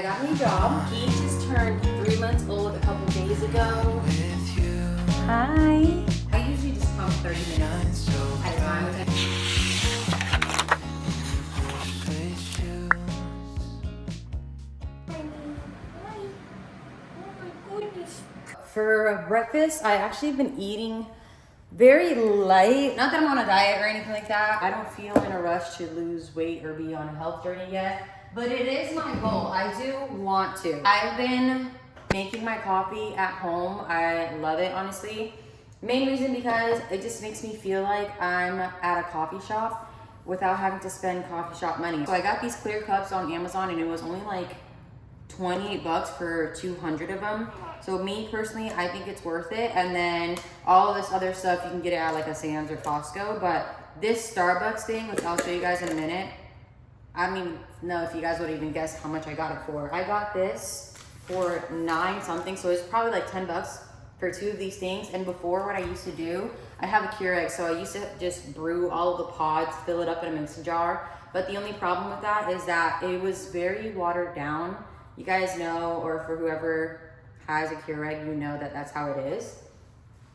I got a new job. He just turned 3 months old a couple days ago. Hi. I usually just pump 30 minutes at a time. For breakfast, I actually been eating very light. Not that I'm on a diet or anything like that. I don't feel in a rush to lose weight or be on a health journey yet, but it is my goal. I do want to. I've been making my coffee at home. I love it, honestly. Main reason because it just makes me feel like I'm at a coffee shop without having to spend coffee shop money. So I got these clear cups on Amazon and it was only like 28 bucks for 200 of them. So me personally, I think it's worth it. And then all of this other stuff, you can get it at like a Sam's or Costco. But this Starbucks thing, which I'll show you guys in a minute, I don't even know if you guys would even guess how much I got it for. I got this for 9 something. So it's probably like 10 bucks for 2 of these things. And before, what I used to do, I have a Keurig. So I used to just brew all of the pods, fill it up in a mixing jar. But the only problem with that is that it was very watered down. You guys know, or for whoever has a Keurig, you know that that's how it is.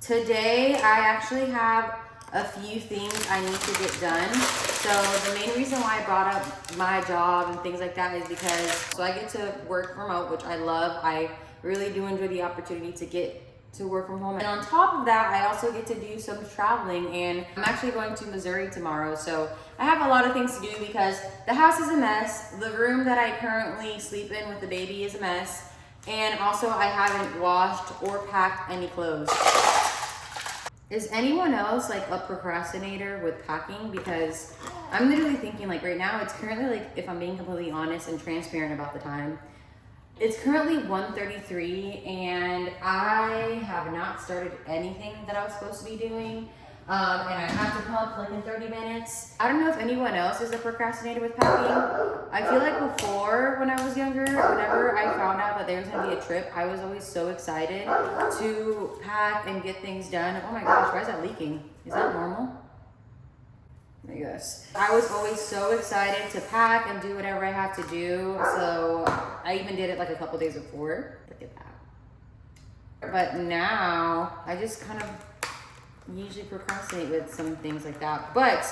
Today, I actually have a few things I need to get done. So the main reason why I brought up my job and things like that is because, so I get to work remote, which I love. I really do enjoy the opportunity to get to work from home. And on top of that, I also get to do some traveling, and I'm actually going to Missouri tomorrow. So I have a lot of things to do because the house is a mess. The room that I currently sleep in with the baby is a mess. And also I haven't washed or packed any clothes. Is anyone else like a procrastinator with packing? Because I'm literally thinking like right now, it's currently like, if I'm being completely honest and transparent about the time, it's currently 1:33 and I have not started anything that I was supposed to be doing. And I have to pump like in 30 minutes. I don't know if anyone else is a procrastinator with packing. I feel like before, when I was younger, whenever I found out that there was gonna be a trip, I was always so excited to pack and get things done. Oh my gosh, why is that leaking? Is that normal? I guess. I was always so excited to pack and do whatever I have to do. So I even did it like a couple days before. Look at that. But now I just kind of usually procrastinate with some things like that. But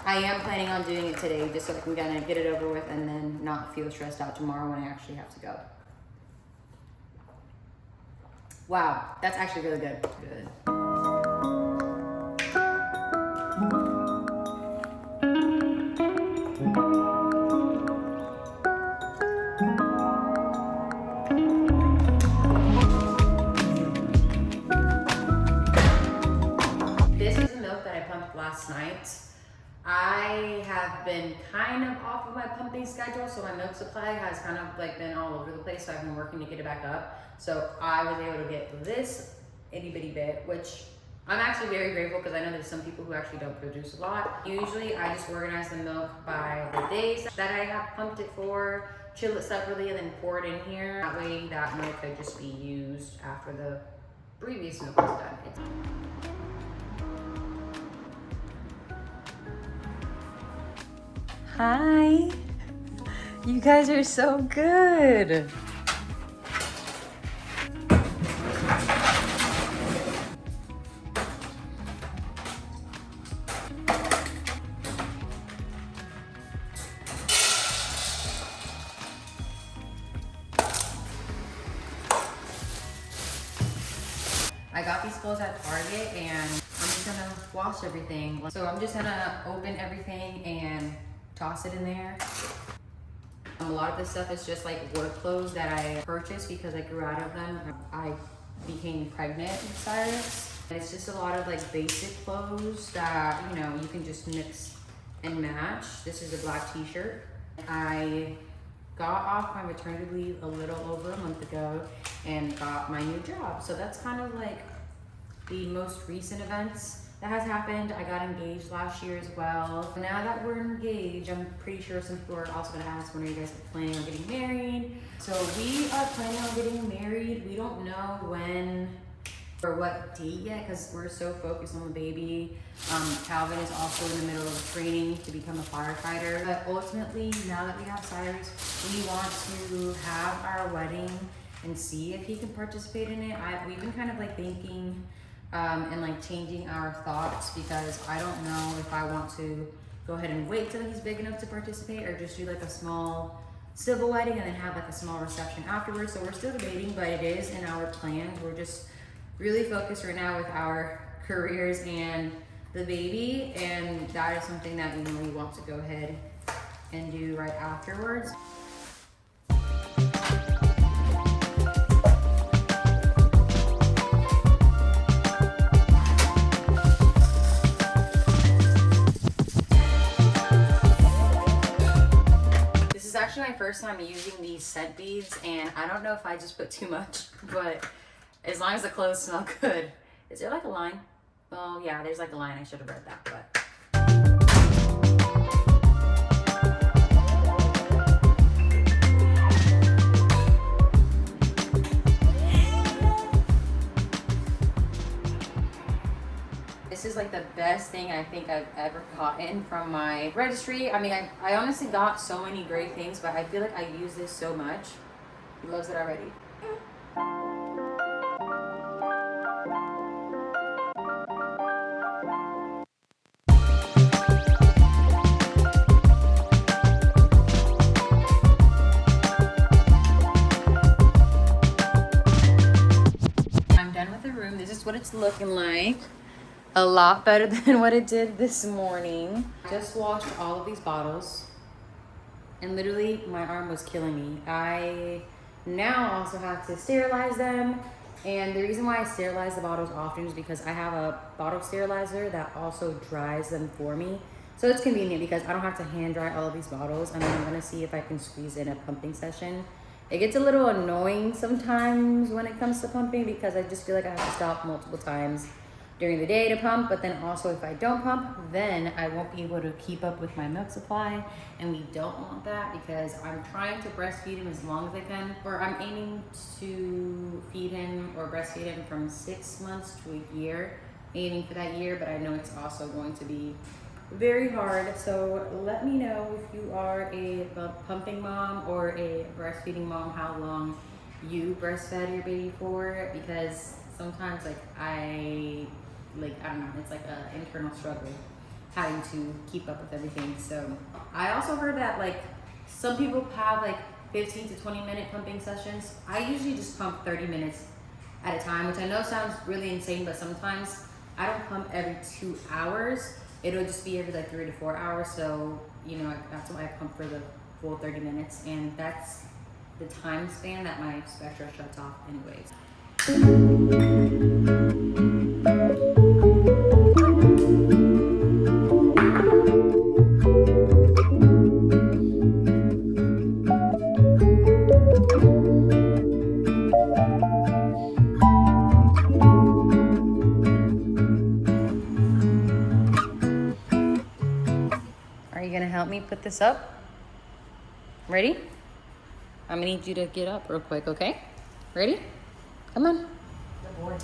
I am planning on doing it today just so I can kind of get it over with and then not feel stressed out tomorrow when I actually have to go. Wow, that's actually really good. Good. Last night. I have been kind of off of my pumping schedule, so my milk supply has kind of like been all over the place, so I've been working to get it back up. So I was able to get this itty bitty bit, which I'm actually very grateful because I know there's some people who actually don't produce a lot. Usually I just organize the milk by the days that I have pumped it for, chill it separately, and then pour it in here. That way that milk could just be used after the previous milk is done. Hi, you guys are so good. I got these clothes at Target and I'm just gonna wash everything. So I'm just gonna open everything and toss it in there. A lot of this stuff is just like work clothes that I purchased because I grew out of them. I became pregnant with Cyrus. It's just a lot of like basic clothes that, you know, you can just mix and match. This is a black t-shirt. I got off my maternity leave a little over a month ago and got my new job. So that's kind of like the most recent events that has happened. I got engaged last year as well. Now that we're engaged, I'm pretty sure some people are also gonna ask, when are you guys planning on getting married? So we are planning on getting married. We don't know when or what date yet because we're so focused on the baby. Calvin is also in the middle of training to become a firefighter. But ultimately, now that we have Cyrus, we want to have our wedding and see if he can participate in it. We've been kind of like thinking and like changing our thoughts because I don't know if I want to go ahead and wait till he's big enough to participate or just do like a small civil wedding and then have like a small reception afterwards. So we're still debating, but it is in our plans. We're just really focused right now with our careers and the baby, and that is something that we want to go ahead and do right afterwards. This is actually my first time using these scent beads, and I don't know if I just put too much, but as long as the clothes smell good. Is there like a line? Oh yeah, there's like a line. I should have read that, but. This is like the best thing I think I've ever gotten from my registry. I mean, I honestly got so many great things, but I feel like I use this so much. He loves it already. This is what it's looking like. A lot better than what it did this morning. Just washed all of these bottles and literally my arm was killing me. I now also have to sterilize them, and the reason why I sterilize the bottles often is because I have a bottle sterilizer that also dries them for me. So it's convenient because I don't have to hand dry all of these bottles, and I'm gonna see if I can squeeze in a pumping session. It gets a little annoying sometimes when it comes to pumping because I just feel like I have to stop multiple times during the day to pump, but then also if I don't pump, then I won't be able to keep up with my milk supply, and we don't want that because I'm trying to breastfeed him as long as I can, or I'm aiming to feed him or breastfeed him from 6 months to a year, aiming for that year, but I know it's also going to be very hard. So let me know if you are a pumping mom or a breastfeeding mom, how long you breastfed your baby for, because sometimes I don't know, it's like an internal struggle having to keep up with everything. So I also heard that like some people have like 15 to 20 minute pumping sessions. I usually just pump 30 minutes at a time, which I know sounds really insane, but sometimes I don't pump every 2 hours. It'll just be every like 3 to 4 hours. So, you know, that's why I pump for the full 30 minutes. And that's the time span that my Spectra shuts off anyways. Are you gonna help me put this up? Ready? I'm gonna need you to get up real quick, okay? Ready? Come on. Good boy.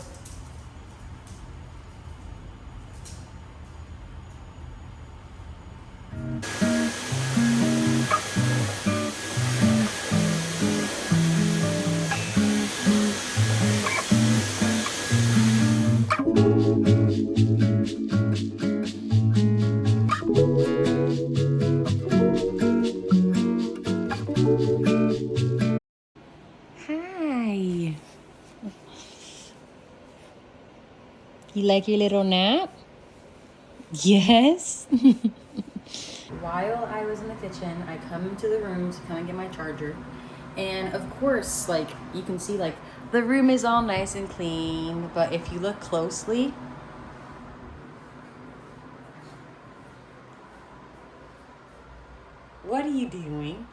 Hi. You like your little nap? Yes. While I was in the kitchen, I come into the room to come and get my charger. And of course, like you can see, like the room is all nice and clean. But if you look closely, what are you doing?